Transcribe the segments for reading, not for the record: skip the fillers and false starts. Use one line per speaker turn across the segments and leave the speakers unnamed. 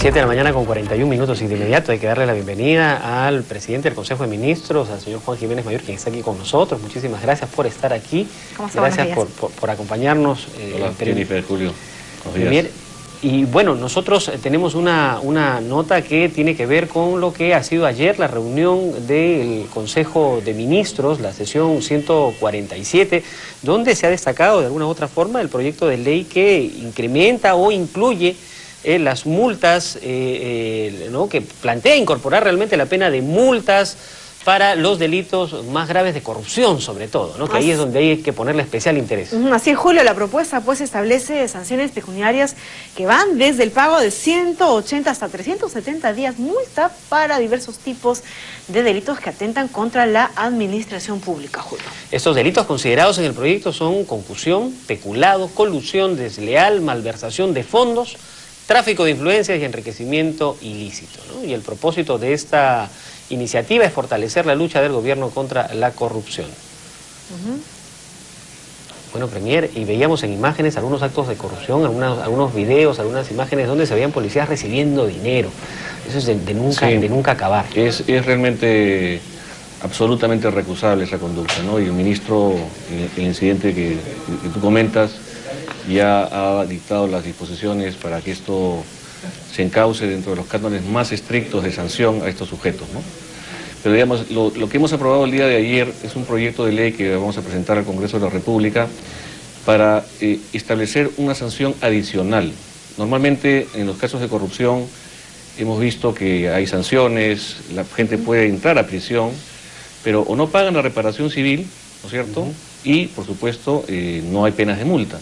7 de la mañana con 41 minutos y de inmediato hay que darle la bienvenida al presidente del Consejo de Ministros, al señor Juan Jiménez Mayor, quien está aquí con nosotros. Muchísimas gracias por estar aquí. Gracias por acompañarnos.
Hola, Jennifer, Julio.
Premier. Y bueno, nosotros tenemos una nota que tiene que ver con lo que ha sido ayer la reunión del Consejo de Ministros, la sesión 147, donde se ha destacado de alguna u otra forma el proyecto de ley que incrementa o incluye las multas, ¿no? Que plantea incorporar realmente la pena de multas para los delitos más graves de corrupción, sobre todo, ¿no? Que ahí es donde hay que ponerle especial interés.
Así es, Julio, la propuesta pues establece sanciones pecuniarias que van desde el pago de 180 hasta 370 días multa para diversos tipos de delitos que atentan contra la administración pública, Julio.
Estos delitos considerados en el proyecto son concusión, peculado, colusión desleal, malversación de fondos, tráfico de influencias y enriquecimiento ilícito, ¿no? Y el propósito de esta iniciativa es fortalecer la lucha del gobierno contra la corrupción. Bueno, Premier, y veíamos en imágenes algunos actos de corrupción, algunos videos, algunas imágenes donde se veían policías recibiendo dinero. Eso es de nunca acabar.
Es realmente absolutamente recusable esa conducta, ¿no? Y el ministro, el incidente que tú comentas, ya ha dictado las disposiciones para que esto se encauce dentro de los cánones más estrictos de sanción a estos sujetos, ¿no? Pero digamos, lo que hemos aprobado el día de ayer es un proyecto de ley que vamos a presentar al Congreso de la República para establecer una sanción adicional. Normalmente en los casos de corrupción hemos visto que hay sanciones, la gente puede entrar a prisión, pero o no pagan la reparación civil, ¿no es cierto? Y por supuesto no hay penas de multa.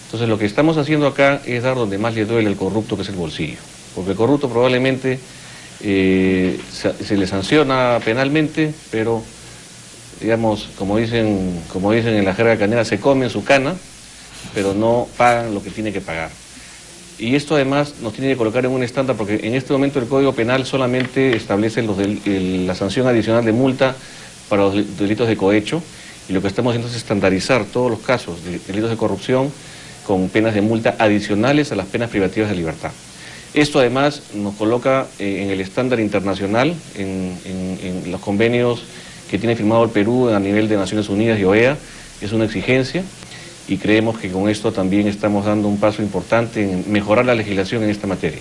Entonces lo que estamos haciendo acá es dar donde más le duele al corrupto, que es el bolsillo. Porque el corrupto probablemente se le sanciona penalmente, pero digamos, como dicen en la jerga canera, se comen su cana, pero no pagan lo que tiene que pagar. Y esto además nos tiene que colocar en un estándar, porque en este momento el Código Penal solamente establece la sanción adicional de multa para los delitos de cohecho, y lo que estamos haciendo es estandarizar todos los casos de delitos de corrupción con penas de multa adicionales a las penas privativas de libertad. Esto además nos coloca en el estándar internacional, en los convenios que tiene firmado el Perú a nivel de Naciones Unidas y OEA. Es una exigencia y creemos que con esto también estamos dando un paso importante en mejorar la legislación en esta materia.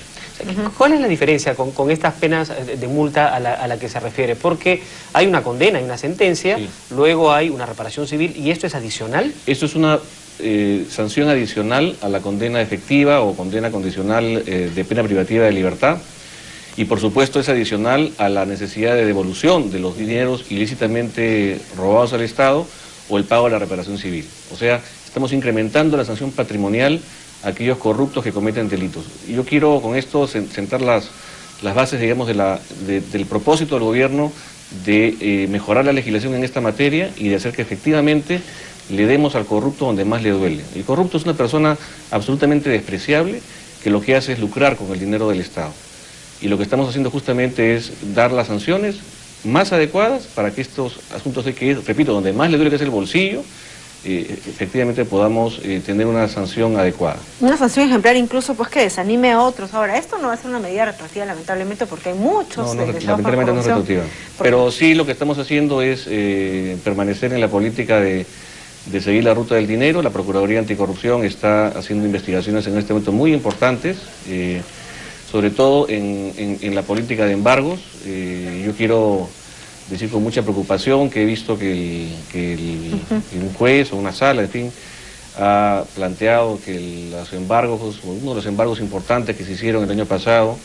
¿Cuál es la diferencia con estas penas de multa a la que se refiere? Porque hay una condena, hay una sentencia, sí. Luego hay una reparación civil, ¿y esto es adicional?
Esto es una sanción adicional a la condena efectiva o condena condicional de pena privativa de libertad, y por supuesto es adicional a la necesidad de devolución de los dineros ilícitamente robados al Estado o el pago de la reparación civil. O sea, estamos incrementando la sanción patrimonial a aquellos corruptos que cometen delitos. Y yo quiero con esto sentar las bases, digamos, del propósito del gobierno de mejorar la legislación en esta materia y de hacer que efectivamente le demos al corrupto donde más le duele. El corrupto es una persona absolutamente despreciable que lo que hace es lucrar con el dinero del Estado. Y lo que estamos haciendo justamente es dar las sanciones más adecuadas para que estos asuntos de que, repito, donde más le duele, que es el bolsillo, efectivamente podamos tener una sanción adecuada.
Una sanción ejemplar incluso pues que desanime a otros. Ahora, esto no va a ser una medida retroactiva lamentablemente porque hay muchos...
lamentablemente no es retroactiva. Pero sí lo que estamos haciendo es permanecer en la política de seguir la ruta del dinero. La Procuraduría Anticorrupción está haciendo investigaciones en este momento muy importantes, sobre todo en la política de embargos. Yo quiero decir con mucha preocupación que he visto que un juez o una sala, en fin, ha planteado que los embargos, uno de los embargos importantes que se hicieron el año pasado,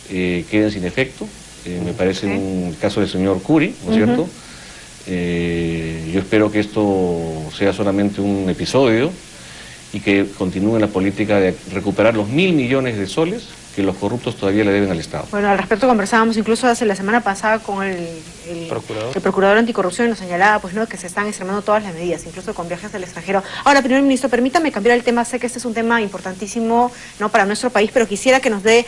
queden sin efecto. Me parece un caso del señor Curi, ¿no es cierto? Yo espero que esto sea solamente un episodio y que continúe la política de recuperar los 1.000 millones de soles que los corruptos todavía le deben al Estado.
Bueno, al respecto conversábamos incluso hace la semana pasada con el procurador anticorrupción, y nos señalaba pues no que se están extremando todas las medidas, incluso con viajes al extranjero. Ahora, primer ministro, permítame cambiar el tema. Sé que este es un tema importantísimo, ¿no?, para nuestro país, pero quisiera que nos dé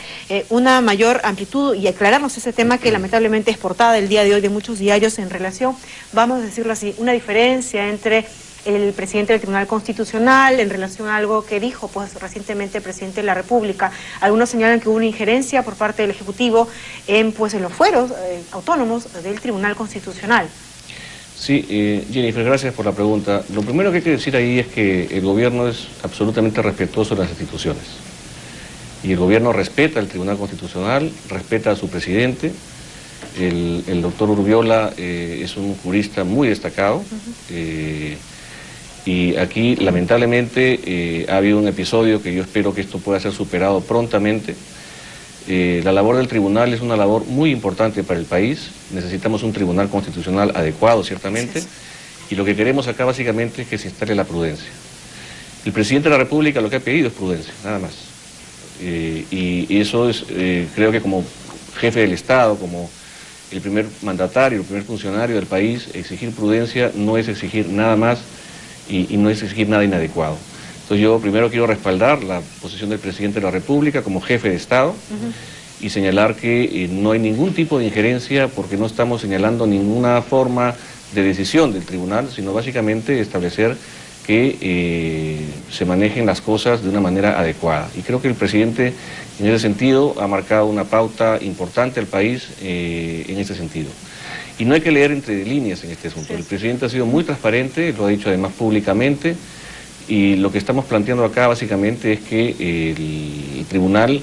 una mayor amplitud y aclararnos ese tema que lamentablemente es portada el día de hoy de muchos diarios en relación, vamos a decirlo así, una diferencia entre el presidente del Tribunal Constitucional en relación a algo que dijo pues recientemente el presidente de la República. Algunos señalan que hubo una injerencia por parte del Ejecutivo en los fueros autónomos del Tribunal Constitucional.
Sí, Jennifer, gracias por la pregunta. Lo primero que hay que decir ahí es que el gobierno es absolutamente respetuoso de las instituciones. Y el gobierno respeta al Tribunal Constitucional, respeta a su presidente. El doctor Urbiola es un jurista muy destacado. Y aquí, lamentablemente, ha habido un episodio que yo espero que esto pueda ser superado prontamente. La labor del tribunal es una labor muy importante para el país. Necesitamos un tribunal constitucional adecuado, ciertamente, y lo que queremos acá básicamente es que se instale la prudencia. El presidente de la República lo que ha pedido es prudencia, nada más. Y eso es, creo que como jefe del Estado, como el primer mandatario, el primer funcionario del país, exigir prudencia no es exigir nada más y no es exigir nada inadecuado. Entonces yo primero quiero respaldar la posición del presidente de la República como jefe de Estado y señalar que no hay ningún tipo de injerencia porque no estamos señalando ninguna forma de decisión del tribunal, sino básicamente establecer que se manejen las cosas de una manera adecuada. Y creo que el presidente en ese sentido ha marcado una pauta importante al país en ese sentido. Y no hay que leer entre líneas en este asunto. El presidente ha sido muy transparente, lo ha dicho además públicamente. Y lo que estamos planteando acá básicamente es que el tribunal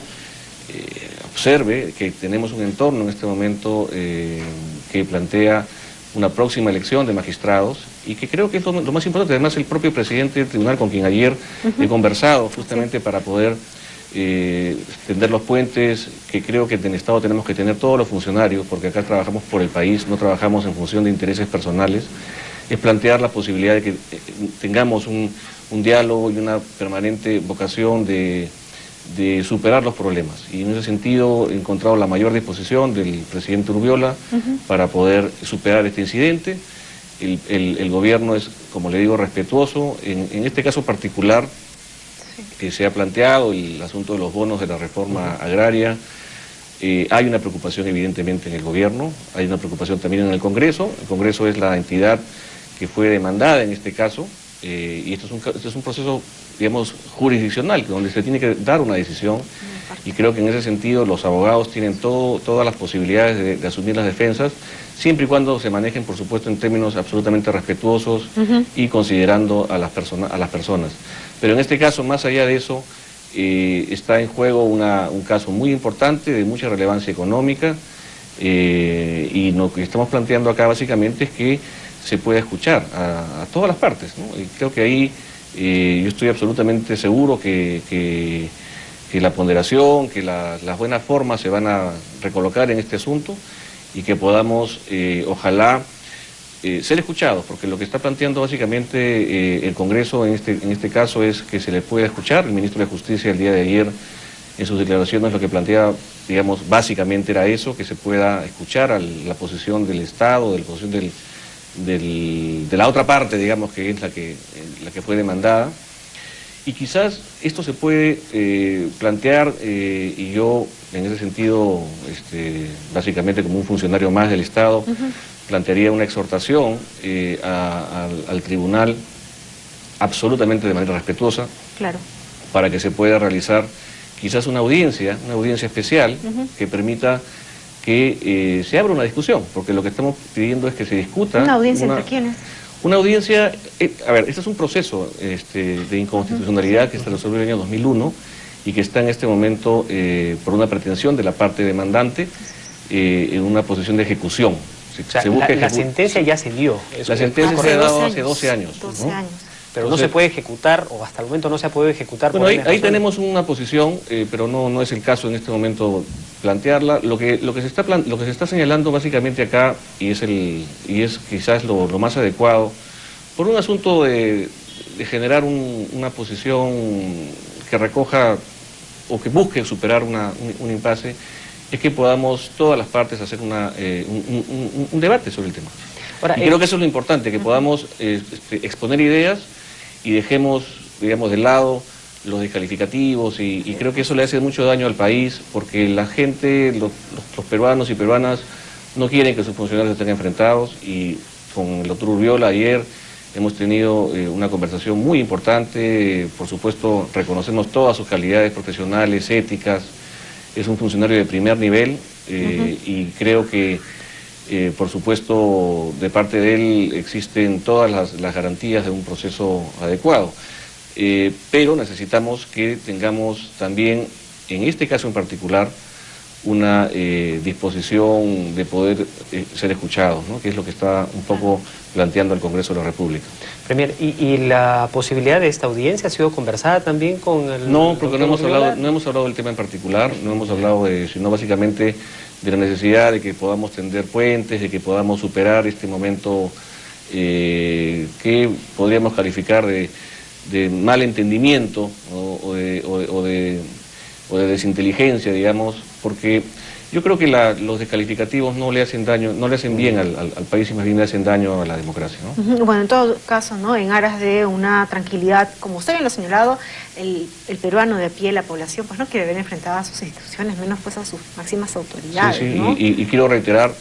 observe que tenemos un entorno en este momento que plantea una próxima elección de magistrados y que creo que es lo más importante. Además, el propio presidente del tribunal, con quien ayer he conversado justamente para poder tender los puentes que creo que en el Estado tenemos que tener todos los funcionarios, porque acá trabajamos por el país, no trabajamos en función de intereses personales, es plantear la posibilidad de que tengamos un diálogo y una permanente vocación de superar los problemas. Y en ese sentido he encontrado la mayor disposición del presidente Urbiola para poder superar este incidente. El gobierno es, como le digo, respetuoso. En este caso particular que se ha planteado, el asunto de los bonos de la reforma agraria, hay una preocupación evidentemente en el gobierno, hay una preocupación también en el Congreso. El Congreso es la entidad que fue demandada en este caso, y esto es un proceso, digamos, jurisdiccional, donde se tiene que dar una decisión, y creo que en ese sentido los abogados tienen todas las posibilidades de asumir las defensas, siempre y cuando se manejen, por supuesto, en términos absolutamente respetuosos y considerando a las personas. Pero en este caso, más allá de eso, está en juego un caso muy importante, de mucha relevancia económica, y lo que estamos planteando acá básicamente es que se pueda escuchar a todas las partes, ¿no? Y creo que ahí yo estoy absolutamente seguro que la ponderación, que las buenas formas se van a recolocar en este asunto y que podamos, ojalá, ser escuchados, porque lo que está planteando básicamente el Congreso en este caso es que se le pueda escuchar. El ministro de Justicia el día de ayer en sus declaraciones lo que plantea, digamos, básicamente era eso, que se pueda escuchar la posición del Estado, la posición de la otra parte, digamos, que es la que fue demandada. Y quizás esto se puede plantear, y yo en ese sentido, básicamente como un funcionario más del Estado, plantearía una exhortación al tribunal absolutamente de manera respetuosa, para que se pueda realizar quizás una audiencia especial que permita que se abra una discusión, porque lo que estamos pidiendo es que se discuta...
¿Una audiencia entre quiénes?
Una audiencia, a ver, este es un proceso de inconstitucionalidad que se resolvió en el año 2001 y que está en este momento por una pretensión de la parte demandante en una posición de ejecución.
O sea, la sentencia ya se dio.
La sentencia se ha dado hace 12 años.
12 años.
Pero entonces, no se puede ejecutar, o hasta el momento no se ha podido ejecutar.
Bueno, ahí tenemos una posición, pero no es el caso en este momento plantearla. Lo que se está señalando básicamente acá, y es quizás lo más adecuado, por un asunto de generar una posición que recoja o que busque superar un impasse, es que podamos todas las partes hacer un debate sobre el tema. Ahora, y creo que eso es lo importante, que podamos exponer ideas y dejemos, digamos, de lado los descalificativos, y creo que eso le hace mucho daño al país, porque la gente, los peruanos y peruanas no quieren que sus funcionarios estén enfrentados, y con el doctor Urbiola ayer hemos tenido una conversación muy importante, por supuesto reconocemos todas sus calidades profesionales, éticas, es un funcionario de primer nivel y creo que por supuesto de parte de él existen todas las garantías de un proceso adecuado, pero necesitamos que tengamos también, en este caso en particular, una disposición de poder ser escuchados, ¿no? Que es lo que está un poco planteando el Congreso de la República.
Premier, ¿y la posibilidad de esta audiencia ha sido conversada también con el...?
No, porque no hemos hablado del tema en particular, no hemos hablado sino básicamente de la necesidad de que podamos tender puentes, de que podamos superar este momento que podríamos calificar de mal entendimiento o de desinteligencia, digamos, porque yo creo que los descalificativos no le hacen daño, no le hacen bien al país y más bien le hacen daño a la democracia, ¿no?
Bueno, en todo caso, ¿no? En aras de una tranquilidad, como usted bien lo ha señalado, el peruano de a pie, la población, pues no quiere ver enfrentada a sus instituciones, menos pues a sus máximas autoridades,
sí,
¿no?
y quiero reiterar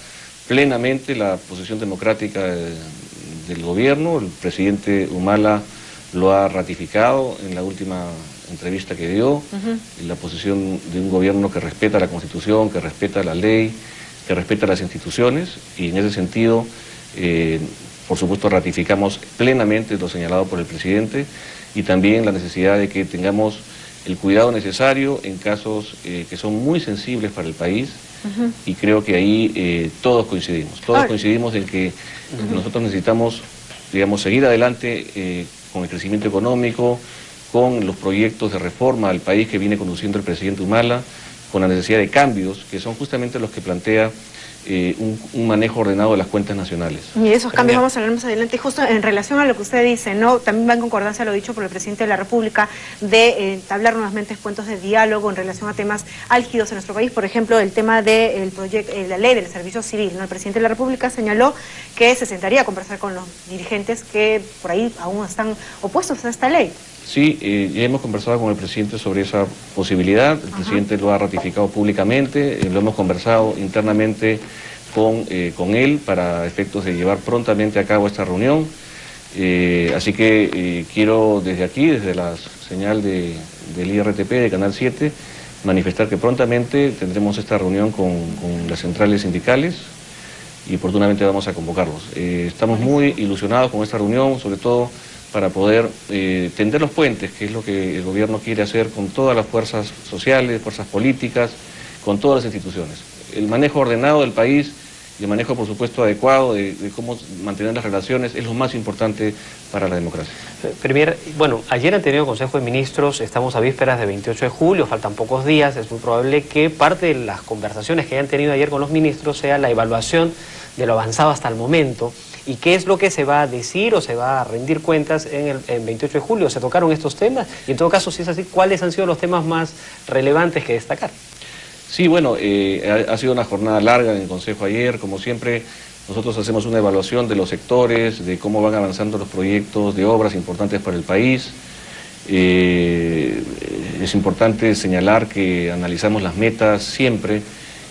plenamente la posición democrática del gobierno. El presidente Humala lo ha ratificado en la última entrevista que dio, la posición de un gobierno que respeta la Constitución, que respeta la ley, que respeta las instituciones, y en ese sentido, por supuesto, ratificamos plenamente lo señalado por el presidente y también la necesidad de que tengamos el cuidado necesario en casos que son muy sensibles para el país, y creo que ahí todos coincidimos en que nosotros necesitamos, digamos, seguir adelante con el crecimiento económico, con los proyectos de reforma al país que viene conduciendo el presidente Humala, con la necesidad de cambios, que son justamente los que plantea un manejo ordenado de las cuentas nacionales.
Y de esos cambios vamos a hablar más adelante, justo en relación a lo que usted dice, ¿no? También va en concordancia a lo dicho por el presidente de la República, de entablar nuevamente puntos de diálogo en relación a temas álgidos en nuestro país, por ejemplo, el tema de la ley del servicio civil, ¿no? El presidente de la República señaló que se sentaría a conversar con los dirigentes que por ahí aún están opuestos a esta ley.
Sí, ya hemos conversado con el presidente sobre esa posibilidad, el presidente lo ha ratificado públicamente, lo hemos conversado internamente con él para efectos de llevar prontamente a cabo esta reunión, así que quiero desde aquí, desde la señal del IRTP de Canal 7, manifestar que prontamente tendremos esta reunión con las centrales sindicales y oportunamente vamos a convocarlos. Estamos muy ilusionados con esta reunión, sobre todo para poder tender los puentes, que es lo que el gobierno quiere hacer con todas las fuerzas sociales, fuerzas políticas, con todas las instituciones. El manejo ordenado del país y el manejo, por supuesto, adecuado de cómo mantener las relaciones es lo más importante para la democracia.
Premier, bueno, ayer han tenido Consejo de Ministros, estamos a vísperas de 28 de julio, faltan pocos días, es muy probable que parte de las conversaciones que hayan tenido ayer con los ministros sea la evaluación de lo avanzado hasta el momento. ¿Y qué es lo que se va a decir o se va a rendir cuentas en 28 de julio? ¿Se tocaron estos temas? Y en todo caso, si es así, ¿cuáles han sido los temas más relevantes que destacar?
Sí, bueno, ha sido una jornada larga en el Consejo ayer. Como siempre, nosotros hacemos una evaluación de los sectores, de cómo van avanzando los proyectos de obras importantes para el país. Es importante señalar que analizamos las metas siempre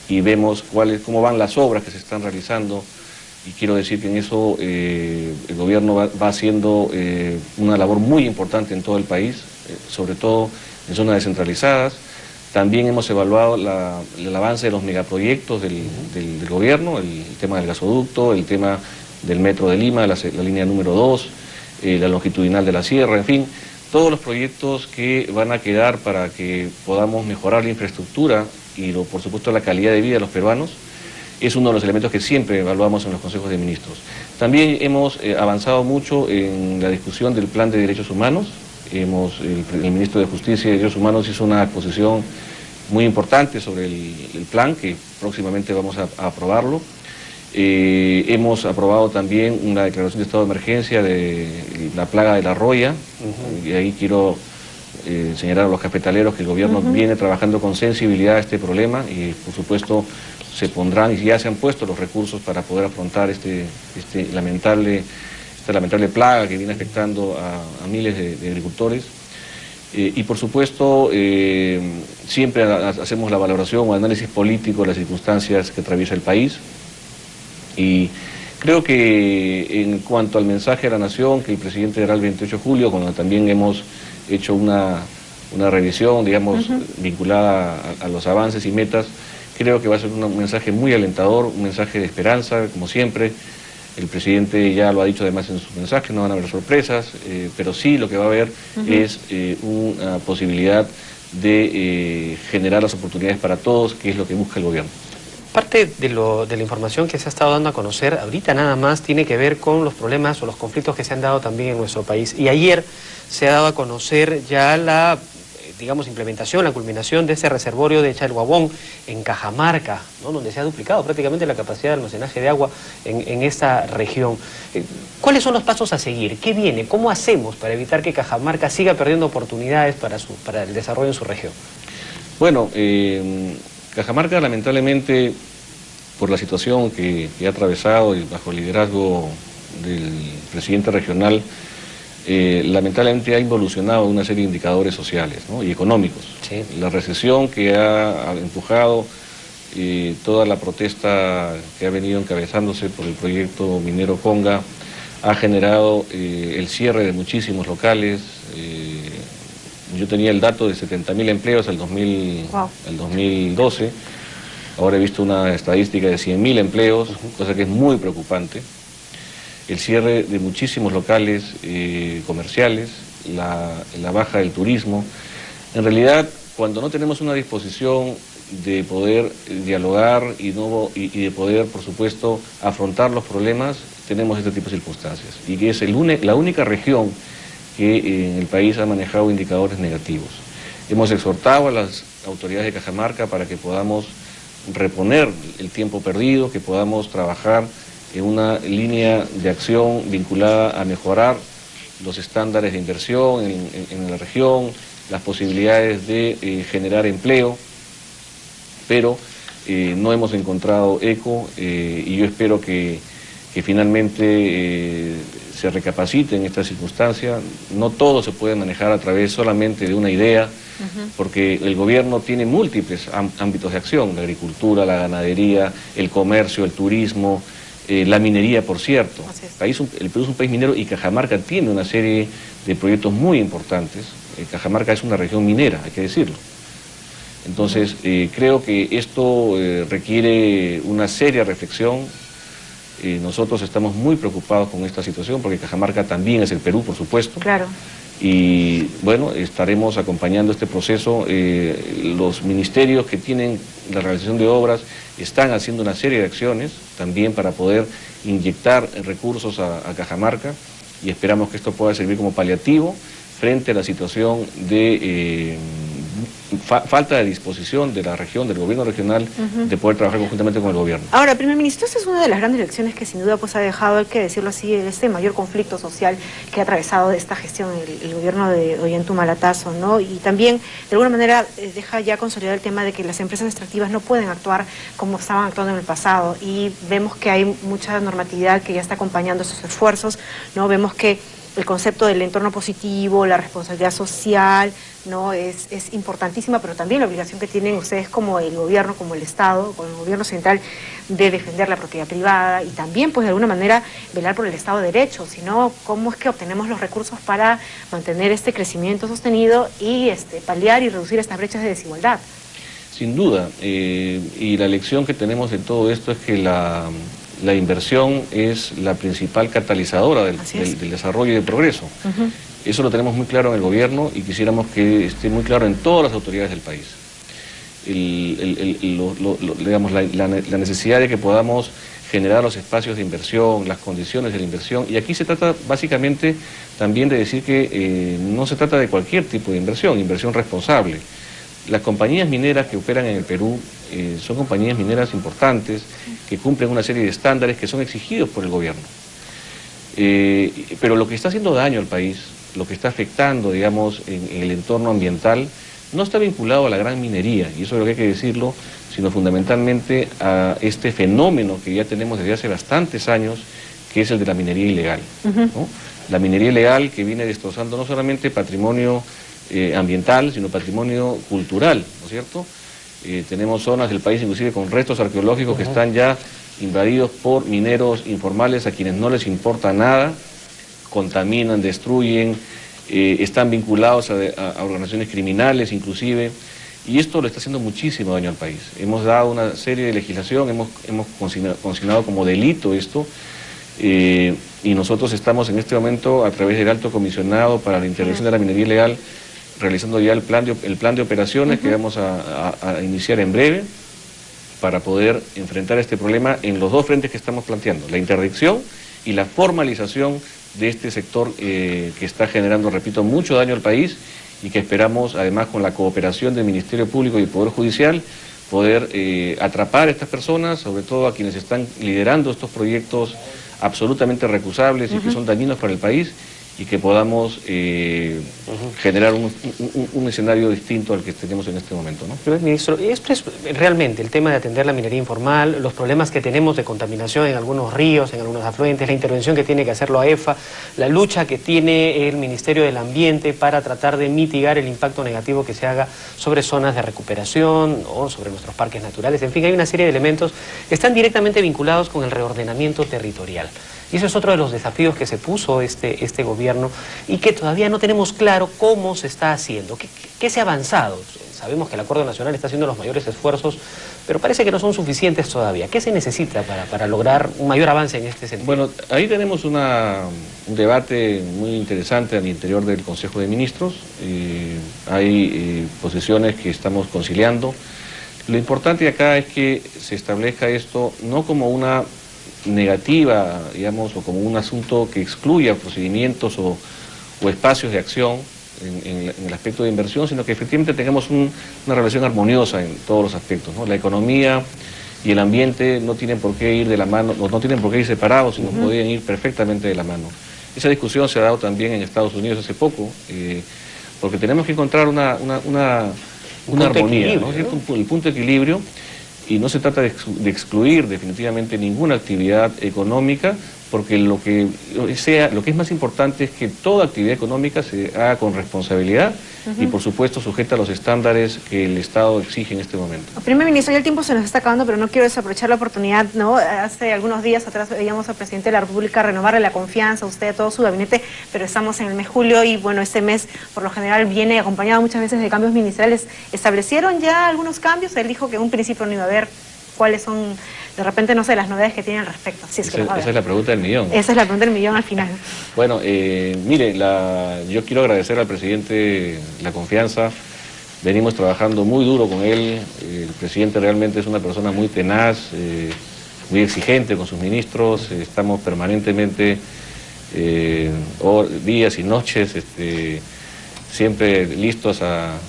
y vemos cómo van las obras que se están realizando. Y quiero decir que en eso el gobierno va haciendo una labor muy importante en todo el país, sobre todo en zonas descentralizadas. También hemos evaluado el avance de los megaproyectos del gobierno, el tema del gasoducto, el tema del metro de Lima, la línea número 2, la longitudinal de la sierra, en fin, todos los proyectos que van a quedar para que podamos mejorar la infraestructura y por supuesto la calidad de vida de los peruanos. Es uno de los elementos que siempre evaluamos en los consejos de ministros. También hemos avanzado mucho en la discusión del plan de derechos humanos. El ministro de Justicia y Derechos Humanos hizo una exposición muy importante sobre el plan, que próximamente vamos a aprobarlo. Hemos aprobado también una declaración de estado de emergencia de la plaga de la roya, y ahí quiero señalar a los cafetaleros que el gobierno viene trabajando con sensibilidad a este problema y por supuesto se pondrán y ya se han puesto los recursos para poder afrontar esta lamentable plaga que viene afectando a miles de agricultores. Y por supuesto siempre hacemos la valoración o análisis político de las circunstancias que atraviesa el país y Creo que en cuanto al mensaje a la nación que el presidente dará el 28 de julio, cuando también hemos hecho una revisión, digamos, vinculada a los avances y metas, creo que va a ser un mensaje muy alentador, un mensaje de esperanza, como siempre. El presidente ya lo ha dicho además en sus mensajes, no van a haber sorpresas, pero sí lo que va a haber es una posibilidad de generar las oportunidades para todos, que es lo que busca el gobierno.
Parte de la información que se ha estado dando a conocer ahorita nada más tiene que ver con los problemas o los conflictos que se han dado también en nuestro país. Y ayer se ha dado a conocer ya la, digamos, implementación, la culminación de ese reservorio de Chalhuabón en Cajamarca, ¿no? Donde se ha duplicado prácticamente la capacidad de almacenaje de agua en esta región. ¿Cuáles son los pasos a seguir? ¿Qué viene? ¿Cómo hacemos para evitar que Cajamarca siga perdiendo oportunidades para el desarrollo en su región?
Bueno, Cajamarca lamentablemente, por la situación que ha atravesado y bajo el liderazgo del presidente regional, lamentablemente ha involucionado una serie de indicadores sociales, ¿no? Y económicos.
Sí.
La recesión que ha empujado toda la protesta que ha venido encabezándose por el proyecto minero Conga ha generado el cierre de muchísimos locales. Yo tenía el dato de 70.000 empleos al 2012, ahora he visto una estadística de 100.000 empleos, cosa que es muy preocupante. El cierre de muchísimos locales comerciales, la baja del turismo. En realidad, cuando no tenemos una disposición de poder dialogar y de poder, por supuesto, afrontar los problemas, tenemos este tipo de circunstancias. Y que es la única región que en el país ha manejado indicadores negativos. Hemos exhortado a las autoridades de Cajamarca para que podamos reponer el tiempo perdido, que podamos trabajar en una línea de acción vinculada a mejorar los estándares de inversión en la región, las posibilidades de generar empleo, pero no hemos encontrado eco y yo espero que finalmente se recapacite en esta circunstancia. No todo se puede manejar a través solamente de una idea, porque el gobierno tiene múltiples ámbitos de acción: la agricultura, la ganadería, el comercio, el turismo, la minería, por cierto. El Perú es un país minero y Cajamarca tiene una serie de proyectos muy importantes. Cajamarca es una región minera, hay que decirlo. Entonces, creo que esto requiere una seria reflexión. Nosotros estamos muy preocupados con esta situación porque Cajamarca también es el Perú, por supuesto.
Claro.
Y bueno, estaremos acompañando este proceso. Los ministerios que tienen la realización de obras están haciendo una serie de acciones también para poder inyectar recursos a Cajamarca y esperamos que esto pueda servir como paliativo frente a la situación de falta de disposición de la región, del gobierno regional, de poder trabajar conjuntamente con el gobierno.
Ahora, primer ministro, esta es una de las grandes lecciones que sin duda pues ha dejado, hay que decirlo así, este mayor conflicto social que ha atravesado esta gestión el gobierno de Ollanta Humala, ¿no? Y también, de alguna manera, deja ya consolidado el tema de que las empresas extractivas no pueden actuar como estaban actuando en el pasado, y vemos que hay mucha normatividad que ya está acompañando esos esfuerzos, ¿no? Vemos que el concepto del entorno positivo, la responsabilidad social, ¿no? Es importantísima, pero también la obligación que tienen ustedes como el gobierno, como el Estado, como el gobierno central, de defender la propiedad privada y también, pues de alguna manera, velar por el Estado de Derecho. Si no, ¿cómo es que obtenemos los recursos para mantener este crecimiento sostenido y paliar y reducir estas brechas de desigualdad?
Sin duda, y la lección que tenemos en todo esto es que la inversión es la principal catalizadora del desarrollo y del progreso. Eso lo tenemos muy claro en el gobierno y quisiéramos que esté muy claro en todas las autoridades del país. Digamos, la necesidad de que podamos generar los espacios de inversión, las condiciones de la inversión, y aquí se trata básicamente también de decir que no se trata de cualquier tipo de inversión responsable. Las compañías mineras que operan en el Perú son compañías mineras importantes que cumplen una serie de estándares que son exigidos por el gobierno. Pero lo que está haciendo daño al país, lo que está afectando, digamos, en el entorno ambiental, no está vinculado a la gran minería, y eso es lo que hay que decirlo, sino fundamentalmente a este fenómeno que ya tenemos desde hace bastantes años, que es el de la minería ilegal, ¿no? La minería ilegal que viene destrozando no solamente patrimonio ambiental, sino patrimonio cultural, ¿no es cierto? Tenemos zonas del país inclusive con restos arqueológicos que están ya invadidos por mineros informales a quienes no les importa nada, contaminan, destruyen, están vinculados a organizaciones criminales inclusive, y esto le está haciendo muchísimo daño al país. Hemos dado una serie de legislación, hemos consignado como delito esto, y nosotros estamos en este momento, a través del Alto Comisionado para la Interdicción de la Minería Ilegal, realizando ya el plan de operaciones que vamos a iniciar en breve para poder enfrentar este problema en los dos frentes que estamos planteando, la interdicción y la formalización de este sector que está generando, repito, mucho daño al país y que esperamos, además, con la cooperación del Ministerio Público y el Poder Judicial, poder atrapar a estas personas, sobre todo a quienes están liderando estos proyectos absolutamente recusables y que son dañinos para el país, y que podamos generar un escenario distinto al que tenemos en este momento, ¿no?
Primer ministro, esto es realmente el tema de atender la minería informal, los problemas que tenemos de contaminación en algunos ríos, en algunos afluentes, la intervención que tiene que hacer la AEFA, la lucha que tiene el Ministerio del Ambiente para tratar de mitigar el impacto negativo que se haga sobre zonas de recuperación o sobre nuestros parques naturales. En fin, hay una serie de elementos que están directamente vinculados con el reordenamiento territorial. Y eso es otro de los desafíos que se puso este gobierno y que todavía no tenemos claro cómo se está haciendo, qué se ha avanzado. Sabemos que el Acuerdo Nacional está haciendo los mayores esfuerzos, pero parece que no son suficientes todavía. ¿Qué se necesita para lograr un mayor avance en este sentido?
Bueno, ahí tenemos un debate muy interesante al interior del Consejo de Ministros. Hay posiciones que estamos conciliando. Lo importante acá es que se establezca esto no como una negativa, digamos, o como un asunto que excluya procedimientos o espacios de acción en el aspecto de inversión, sino que efectivamente tengamos una relación armoniosa en todos los aspectos, ¿no? La economía y el ambiente no tienen por qué ir de la mano, no tienen por qué ir separados, sino pueden ir perfectamente de la mano. Esa discusión se ha dado también en Estados Unidos hace poco, porque tenemos que encontrar una armonía, ¿no? El punto de equilibrio. Y no se trata de excluir definitivamente ninguna actividad económica, porque lo que es más importante es que toda actividad económica se haga con responsabilidad y, por supuesto, sujeta a los estándares que el Estado exige en este momento.
Primer ministro, ya el tiempo se nos está acabando, pero no quiero desaprovechar la oportunidad, ¿no? Hace algunos días atrás veíamos al presidente de la República renovarle la confianza a usted, a todo su gabinete, pero estamos en el mes de julio y, bueno, este mes por lo general viene acompañado muchas veces de cambios ministeriales. ¿Establecieron ya algunos cambios? Él dijo que en un principio no iba a haber. ¿Cuáles son, de repente, no sé, las novedades que tienen al respecto? Si es que
esa es la pregunta del millón.
Esa es la pregunta del millón al final.
Bueno, mire, yo quiero agradecer al presidente la confianza. Venimos trabajando muy duro con él. El presidente realmente es una persona muy tenaz, muy exigente con sus ministros. Estamos permanentemente, días y noches, siempre listos a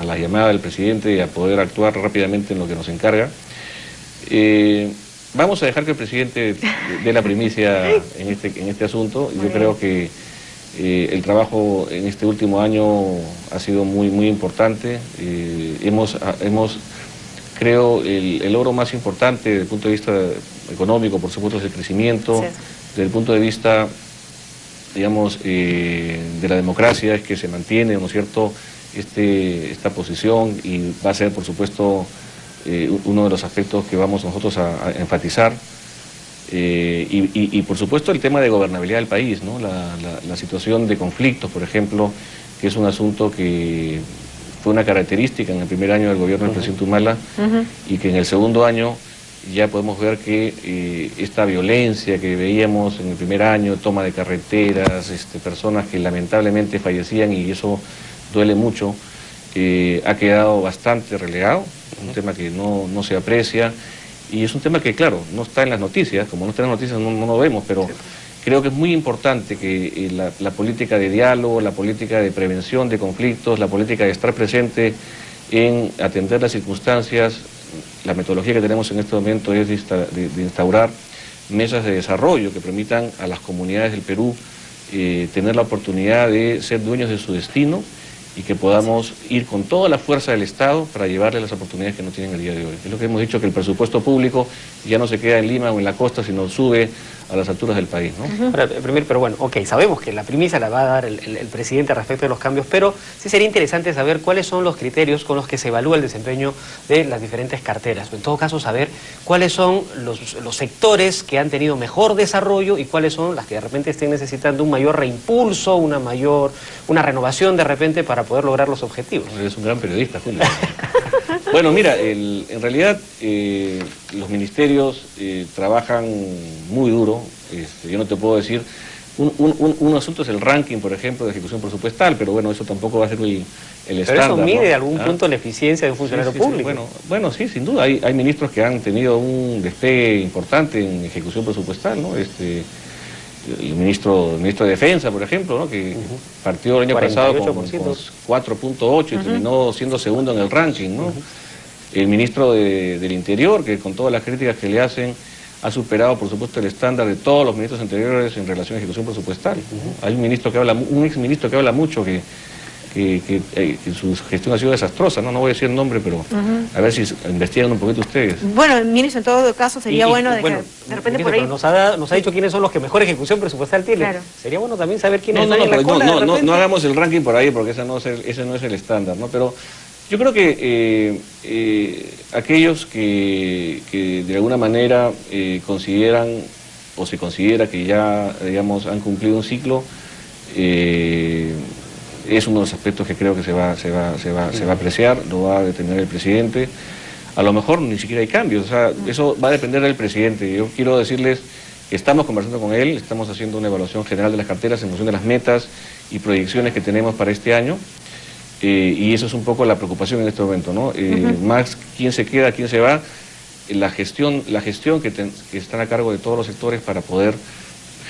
la llamada del presidente y a poder actuar rápidamente en lo que nos encarga. Vamos a dejar que el presidente dé la primicia en este asunto. Yo creo que el trabajo en este último año ha sido muy importante. Creo, el logro más importante desde el punto de vista económico, por supuesto, es el crecimiento. Sí. Desde el punto de vista, digamos, de la democracia, es que se mantiene, ¿no es cierto?, esta posición, y va a ser, por supuesto, uno de los aspectos que vamos nosotros a enfatizar, y por supuesto el tema de gobernabilidad del país, ¿no? La situación de conflictos, por ejemplo, que es un asunto que fue una característica en el primer año del gobierno del presidente Humala, y que en el segundo año ya podemos ver que esta violencia que veíamos en el primer año, toma de carreteras, personas que lamentablemente fallecían, y eso duele mucho, ha quedado bastante relegado. Un tema que no se aprecia, y es un tema que, claro, no está en las noticias. Como no está en las noticias no lo vemos, pero creo que es muy importante que la política de diálogo, la política de prevención de conflictos, la política de estar presente en atender las circunstancias, la metodología que tenemos en este momento es de instaurar mesas de desarrollo que permitan a las comunidades del Perú tener la oportunidad de ser dueños de su destino, y que podamos ir con toda la fuerza del Estado para llevarles las oportunidades que no tienen el día de hoy. Es lo que hemos dicho, que el presupuesto público ya no se queda en Lima o en la costa, sino sube a las alturas del país, ¿no?
Ahora, pero bueno, ok, sabemos que la primicia la va a dar el presidente respecto de los cambios, pero sí sería interesante saber cuáles son los criterios con los que se evalúa el desempeño de las diferentes carteras. En todo caso, saber cuáles son los sectores que han tenido mejor desarrollo y cuáles son las que de repente estén necesitando un mayor reimpulso, una renovación de repente para poder lograr los objetivos.
Eres un gran periodista, Julio. Bueno, mira, en realidad los ministerios trabajan muy duro. Yo no te puedo decir, un asunto es el ranking, por ejemplo, de ejecución presupuestal, pero bueno, eso tampoco va a ser el estándar.
Pero eso mide
¿no?
de algún punto la eficiencia de un funcionario público.
Sí, bueno, sí, sin duda. Hay ministros que han tenido un despegue importante en ejecución presupuestal, ¿no? El ministro de Defensa, por ejemplo, ¿no? Que partió el año pasado con 4.8 y terminó siendo segundo en el ranking, ¿no? El ministro del Interior, que con todas las críticas que le hacen, ha superado, por supuesto, el estándar de todos los ministros anteriores en relación a ejecución presupuestal. Hay un exministro que habla mucho que su gestión ha sido desastrosa, no voy a decir el nombre, pero a ver si investigan un poquito ustedes.
Bueno, ministro, en todo caso sería bueno que de repente por ahí...
Nos ha dicho quiénes son los que mejor ejecución presupuestal tienen. Claro. Sería bueno también saber quiénes están en la cola.
No hagamos el ranking por ahí porque ese no es el estándar, ¿no? Pero yo creo que aquellos que de alguna manera consideran o se considera que ya, digamos, han cumplido un ciclo, es uno de los aspectos que creo que se va a apreciar, lo va a determinar el presidente. A lo mejor ni siquiera hay cambios, o sea, eso va a depender del presidente. Yo quiero decirles que estamos conversando con él, estamos haciendo una evaluación general de las carteras en función de las metas y proyecciones que tenemos para este año, y eso es un poco la preocupación en este momento, ¿no? Más quién se queda, quién se va, la gestión que están a cargo de todos los sectores para poder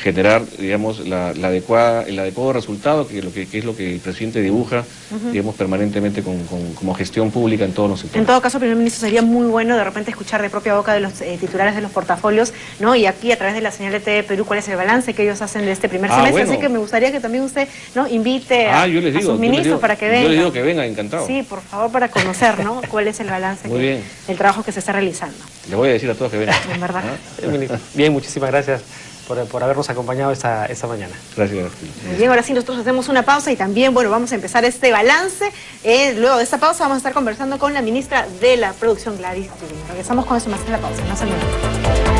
generar, digamos, el adecuado resultado, que es lo que el presidente dibuja, digamos, permanentemente como gestión pública en todos los sectores.
En todo caso, primer ministro, sería muy bueno de repente escuchar de propia boca de los titulares de los portafolios, ¿no? Y aquí, a través de la señal de TV Perú, cuál es el balance que ellos hacen de este primer semestre. Bueno. Así que me gustaría que también usted, ¿no?, invite a sus ministros para que vengan.
Yo les digo que vengan, encantado.
Sí, por favor, para conocer, ¿no?, cuál es el balance del trabajo que se está realizando.
Les voy a decir a todos que vengan.
En verdad.
Bien, muchísimas gracias por habernos acompañado esta mañana.
Gracias.
Muy bien, ahora sí nosotros hacemos una pausa y también, bueno, vamos a empezar este balance. Luego de esta pausa vamos a estar conversando con la ministra de la Producción, Gladys Tulino. Regresamos con eso más en la pausa, no se olviden.